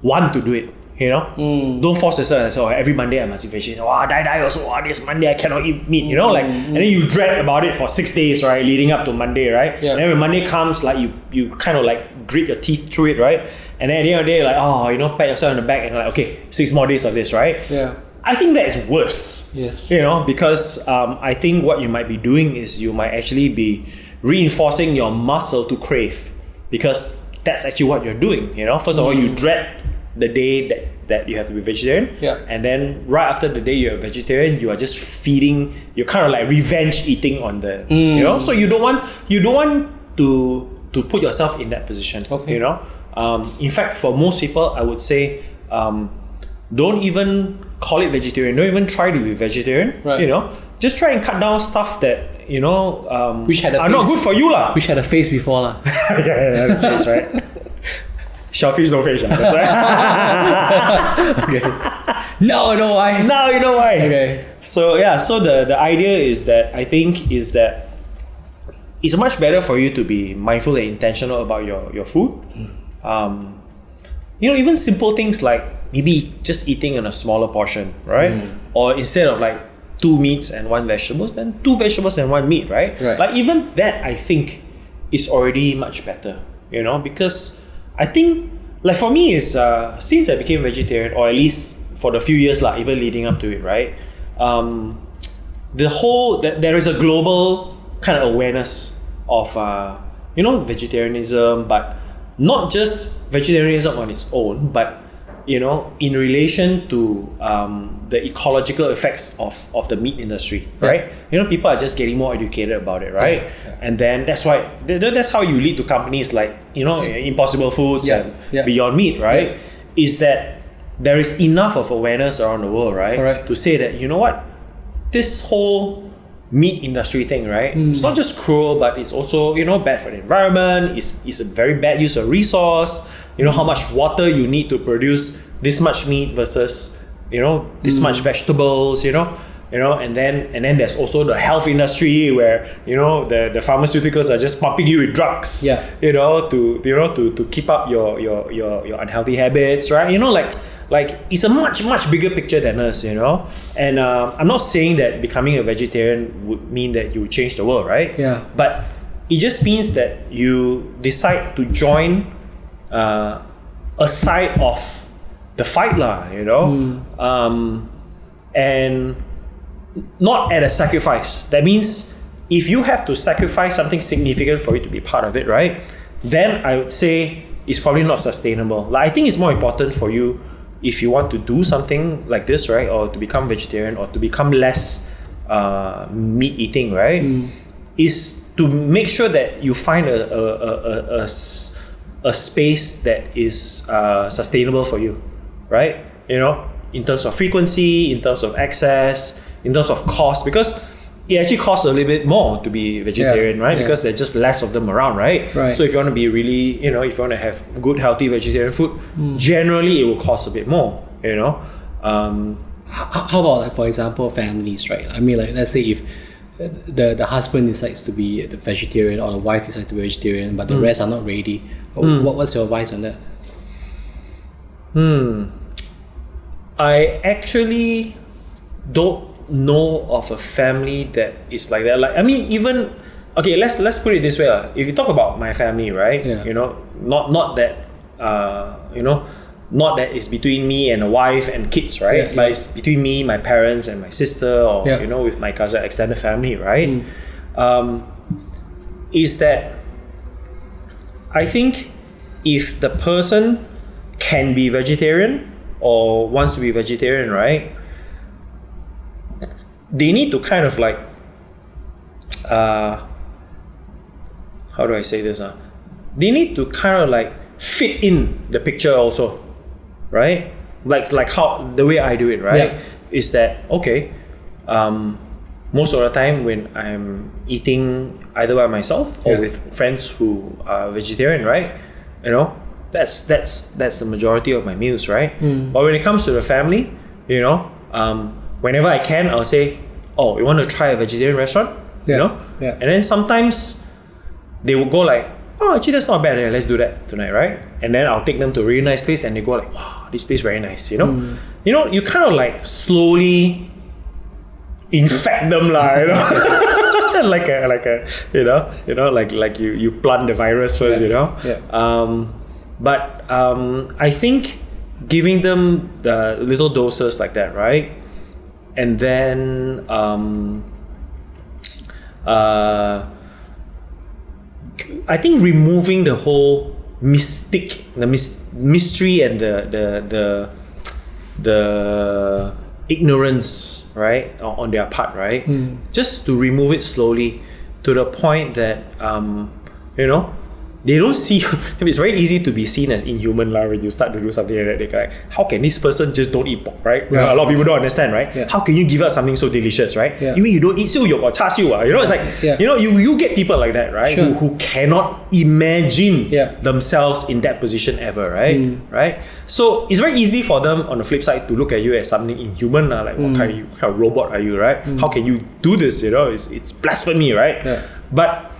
want to do it. Don't force yourself and say, every Monday I must eat vegetarian. Die also. This Monday I cannot eat meat. And then you dread about it for 6 days, right? Leading up to Monday, right? And then when Monday comes, like you kind of like grit your teeth through it, right? And then at the end of the day, like pat yourself on the back and like, okay, 6 more days of this, right? Yeah. I think that is worse. Yes. Because I think what you might be doing is you might actually be reinforcing your muscle to crave, because that's actually what you're doing. First of all, you dread the day that you have to be vegetarian, and then right after the day you're a vegetarian, you are just feeding. You're kind of like revenge eating on the, So you don't want to put yourself in that position. Okay. In fact, for most people, I would say, don't even call it vegetarian. Don't even try to be vegetarian. Right. Just try and cut down stuff that which had are not good for you lah. Which had a face before lah. yeah, the face, right? Shellfish no face, that's right. Okay. Now I know why. Now you know why. Okay. So the idea is that I think is that it's much better for you to be mindful and intentional about your food. Even simple things like maybe just eating in a smaller portion, right? Or instead of like 2 meats and 1 vegetables, then 2 vegetables and 1 meat, right? Like even that, I think, is already much better, because I think, like for me, is since I became vegetarian, or at least for the few years even leading up to it, right? There is a global kind of awareness of vegetarianism, but not just vegetarianism on its own, but in relation to the ecological effects of the meat industry, right? People are just getting more educated about it, right? And then that's how you lead to companies like Impossible Foods and Beyond Meat, right? Is that there is enough of awareness around the world, right? To say that this whole meat industry thing, right? It's not just cruel, but it's also bad for the environment. It's a very bad use of resource. How much water you need to produce this much meat versus this much vegetables, and then there's also the health industry where the pharmaceuticals are just pumping you with drugs, to keep up your unhealthy habits, right? Like it's a much bigger picture than us, and I'm not saying that becoming a vegetarian would mean that you change the world, right? But it just means that you decide to join a side of the fight lah, and not at a sacrifice. That means if you have to sacrifice something significant for you to be part of it, right? Then I would say it's probably not sustainable. Like I think it's more important for you, if you want to do something like this, right, or to become vegetarian or to become less meat eating, right, is to make sure that you find a space that is sustainable for you, right? In terms of frequency, in terms of access, in terms of cost, because it actually costs a little bit more to be vegetarian, right? Because there's just less of them around, right? So if you want to be really, if you want to have good, healthy vegetarian food, generally it will cost a bit more, How about, like, for example, families, right? I mean, like, let's say if the husband decides to be the vegetarian or the wife decides to be vegetarian, but the rest are not ready. What's your advice on that? I actually don't know of a family that is like that. Like, I mean, even okay, let's put it this way. If you talk about my family, right? Yeah. You know, not that not that it's between me and a wife and kids, right? Yeah, but it's between me, my parents, and my sister, or Yeah. you know, with my cousin, extended family, right? Is that I think if the person can be vegetarian or wants to be vegetarian, right? They need to kind of like, how do I say this? They need to kind of like fit in the picture also, right? Like how the way I do it, right? Yeah. Is that okay? Most of the time when I'm eating either by myself or with friends who are vegetarian, right? You know, that's the majority of my meals, right? But when it comes to the family, you know, whenever I can, I'll say, oh, you want to try a vegetarian restaurant? You know? Yeah. And then sometimes they will go like, oh, actually that's not bad, let's do that tonight, right? And then I'll take them to a really nice place and they go like, wow, this place very nice, you know? You know, you kind of like slowly infect them lah, you know? like a like you plant the virus first, you know? But I think giving them the little doses like that, right? And then I think removing the whole mystery and the ignorance, right, on their part, right? Just to remove it slowly to the point that you know, they don't see. It's very easy to be seen as inhuman lah when you start to do something like that. They're like, how can this person just don't eat pork, right? You know, a lot of people don't understand, right? How can you give us something so delicious, right? You mean you don't eat siu or char siu? You know, it's like, you know, you get people like that, right? Who cannot imagine themselves in that position ever, right? Right? So it's very easy for them on the flip side to look at you as something inhuman, like what kind of robot are you, right? How can you do this? You know, it's blasphemy, right? But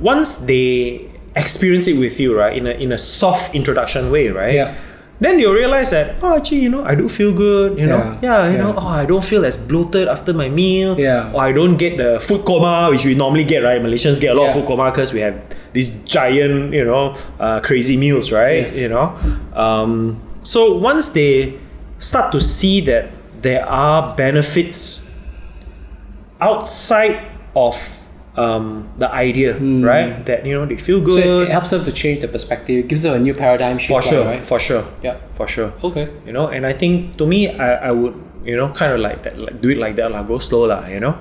once they experience it with you, right, in a soft introduction way, right? Then you'll realize that, oh, actually, you know, I do feel good, you know, you know, oh, I don't feel as bloated after my meal, or I don't get the food coma, which we normally get, right? Malaysians get a lot of food coma because we have these giant, you know, crazy meals, right? You know, so once they start to see that there are benefits outside of the idea, right? That, you know, they feel good. So it helps them to change the perspective. It gives them a new paradigm shift. For sure, right? for sure. Yeah. For sure. Okay. You know, and I think to me, I would, you know, kind of like that, like do it like that, like go slow lah, you know.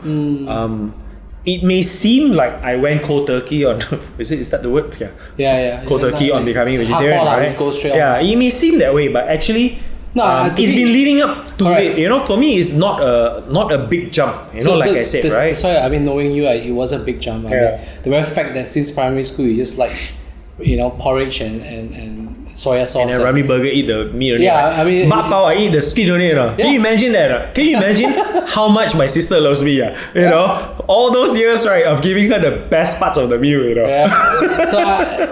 It may seem like I went cold turkey on is that the word? Yeah. Cold turkey on becoming vegetarian, right? Let's go straight on. It may seem that way, but actually it's been leading up to it. You know, for me, it's not a big jump. You know, like I said, right? Sorry, I mean, knowing you, it was a big jump. I mean, the very fact that since primary school, you just like, you know, porridge and soya sauce. And then Rami burger eat the meat only. I mean, Mak Pao I eat the skin only. Can you imagine that? Can you imagine how much my sister loves me? You know, all those years, right, of giving her the best parts of the meal. You know.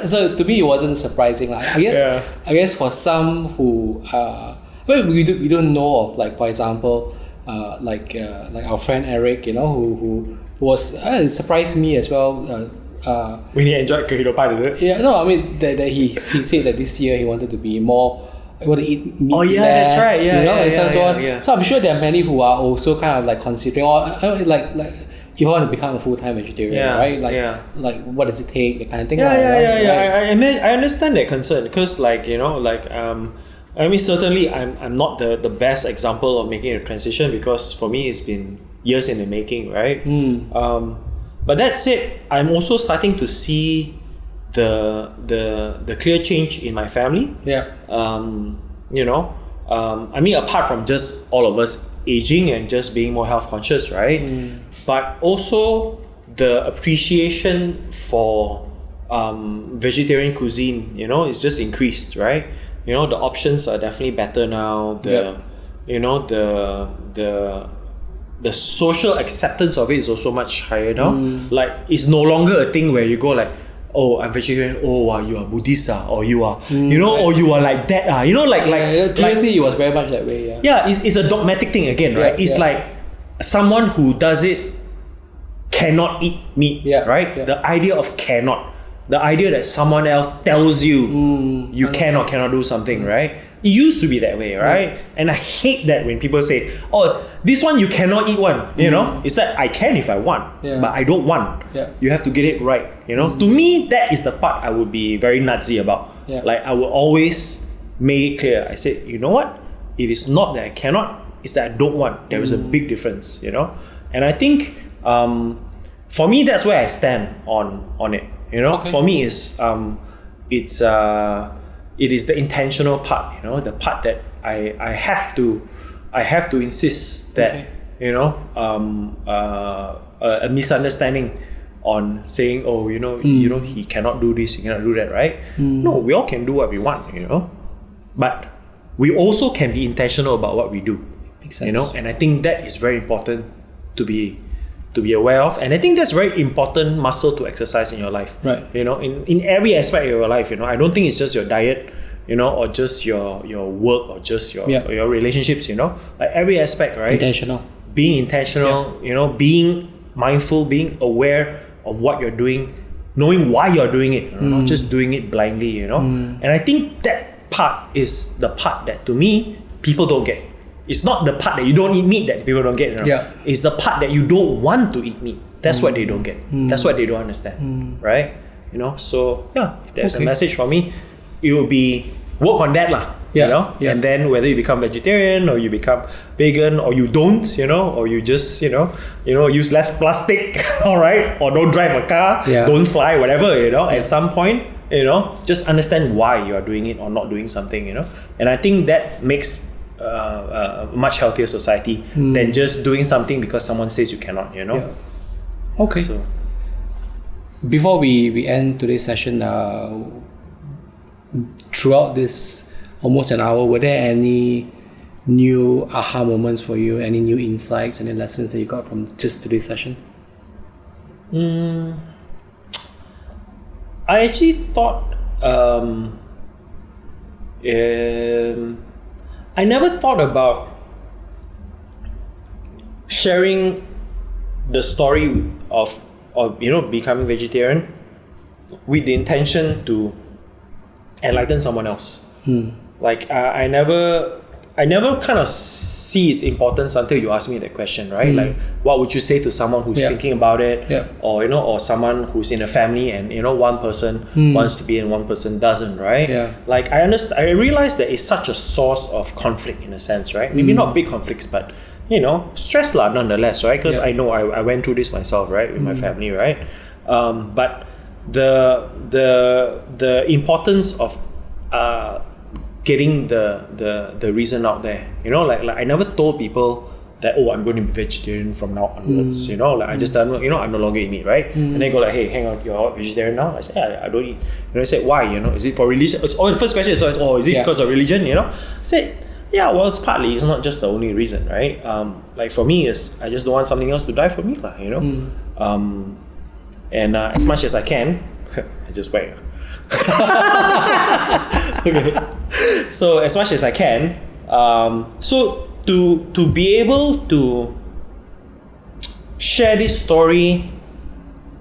So to me, it wasn't surprising. I guess for some who well, we don't know of, like, for example, like our friend Eric, you know, who was it surprised me as well. When he enjoyed kehidupan, is it? Yeah, no, I mean that he said that this year he wanted to be more. He wanted to eat meat less, that's right. you know, so on. So I'm sure there are many who are also kind of like considering, or like if you want to become a full-time vegetarian, right? Like what does it take, that kind of thing. I understand that concern because, like, you know, like I mean, certainly I'm not the best example of making a transition because for me it's been years in the making, right? But that said, I'm also starting to see the clear change in my family. You know, I mean, apart from just all of us aging and just being more health conscious, right? But also the appreciation for vegetarian cuisine, you know, is just increased, right? You know, the options are definitely better now. You know, the social acceptance of it is also much higher now. Like, it's no longer a thing where you go like, oh, I'm vegetarian, oh wow, you are Buddhist, or you are or you are like that, previously it was very much that way. It's a dogmatic thing again, right? It's like someone who does it cannot eat meat, right? The idea of cannot, the idea that someone else tells you you cannot do something, right? It used to be that way, right? And I hate that when people say, oh, this one you cannot eat one, you know? It's like, I can if I want, but I don't want. You have to get it right, you know? To me, that is the part I would be very nutsy about. Like, I will always make it clear. I said, you know what? It is not that I cannot, it's that I don't want. There is a big difference, you know? And I think, for me, that's where I stand on it, you know? For me, it is the intentional part, you know, the part that I have to insist that, you know, a misunderstanding on saying, oh, you know, he cannot do this, he cannot do that, right? No, we all can do what we want, you know, but we also can be intentional about what we do, you know, and I think that is very important to be aware of, and I think that's very important muscle to exercise in your life, right? You know, in every aspect of your life, you know, I don't think it's just your diet, you know, or just your work, or just your relationships, you know, like every aspect, right? Being intentional, you know, being mindful, being aware of what you're doing, knowing why you're doing it, you know, not just doing it blindly, you know. And I think that part is the part that, to me, people don't get. It's not the part that you don't eat meat that people don't get. You know? It's the part that you don't want to eat meat. That's what they don't get. That's what they don't understand. Right? You know, so if there's a message for me, it will be work on that lah. You know? And then whether you become vegetarian or you become vegan or you don't, you know, or you just, you know, use less plastic, alright, or don't drive a car, don't fly, whatever, you know, at some point, you know, just understand why you are doing it or not doing something, you know. And I think that makes a much healthier society than just doing something because someone says you cannot, you know. Okay. So, before we end today's session, throughout this almost an hour, were there any new aha moments for you, any new insights, any lessons that you got from just today's session? I actually thought I never thought about sharing the story of you know, becoming vegetarian with the intention to enlighten someone else. Like I never kind of see its importance until you ask me that question, right? Like, what would you say to someone who's thinking about it, or you know, or someone who's in a family and you know, one person wants to be and one person doesn't, right? Like I realize that it's such a source of conflict in a sense, right? Maybe not big conflicts, but you know, stress lah nonetheless, right? Because I know I went through this myself, right, with my family, right? But the importance of getting the reason out there, you know, like I never told people that, oh, I'm going to be vegetarian from now onwards, you know, like I just tell them, you know, I'm no longer eat meat, right? And they go like, hey, hang on, you're vegetarian now? I say, I don't eat. You know, I said, why? You know, is it for religion? The first question is, is it because of religion? You know, I said, yeah, well, it's partly. It's not just the only reason, right? Like for me, is I just don't want something else to die for me, lah. You know, and as much as I can, I just wait. Okay. So as much as I can, so to be able to share this story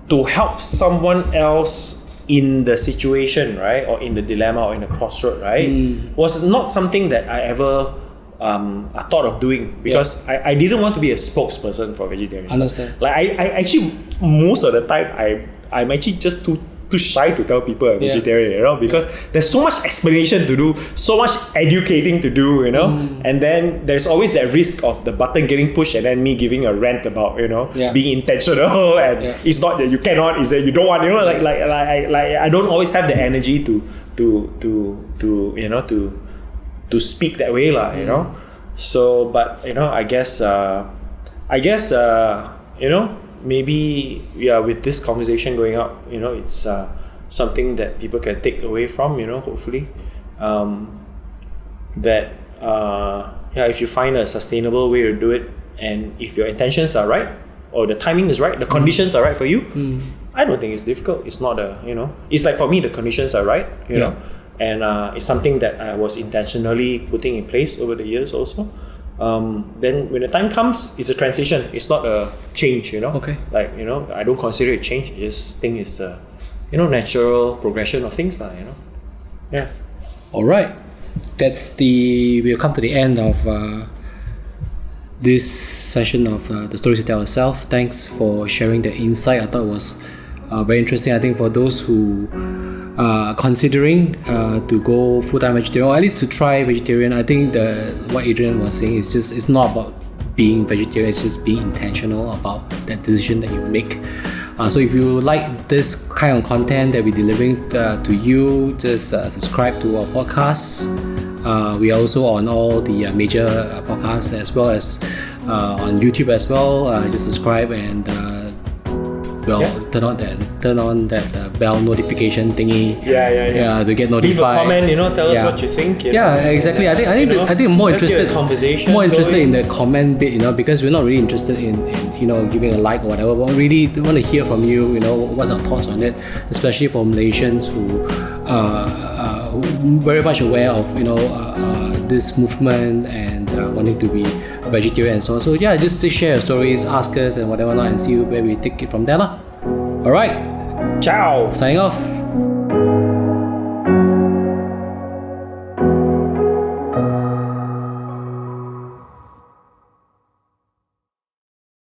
to help someone else in the situation, right, or in the dilemma or in the crossroad, right, was not something that I ever I thought of doing, because I didn't want to be a spokesperson for vegetarians. Understand. Like I actually, most of the time I'm actually just too shy to tell people I'm vegetarian, you know, because there's so much explanation to do, so much educating to do, you know, and then there's always that risk of the button getting pushed and then me giving a rant about, you know, being intentional and it's not that you cannot, it's that you don't want, you know, like I don't always have the energy to you know, to speak that way lah, you know. So, but you know, I guess you know, maybe with this conversation going up, you know, it's something that people can take away from, you know, hopefully, that if you find a sustainable way to do it, and if your intentions are right or the timing is right, the conditions are right for you, I don't think it's difficult. It's not it's like for me, the conditions are right, you know, and it's something that I was intentionally putting in place over the years also. Then when the time comes, it's a transition. It's not a change, you know. Okay. Like, you know, I don't consider it change. I just think it's a, natural progression of things, you know. Yeah. All right. We've come to the end of this session of the stories we tell ourselves. Thanks for sharing the insight. I thought it was very interesting. I think for those who are considering to go full-time vegetarian, or at least to try vegetarian, I think what Adrian was saying is it's not about being vegetarian, it's just being intentional about that decision that you make. So if you like this kind of content that we're delivering to you, just subscribe to our podcasts. We are also on all the major podcasts, as well as on YouTube as well. Just subscribe and turn on that bell notification thingy. Yeah, to get notified. Leave a comment, tell us what you think. Exactly. I think I'm more interested in the comment bit, because we're not really interested in giving a like or whatever, but really want to hear from you, what's our thoughts on it, especially for Malaysians who are very much aware of this movement and wanting to be a vegetarian and so on. So yeah, just share your stories, ask us and whatever not, and see where we take it from there lah. Alright, ciao, signing off.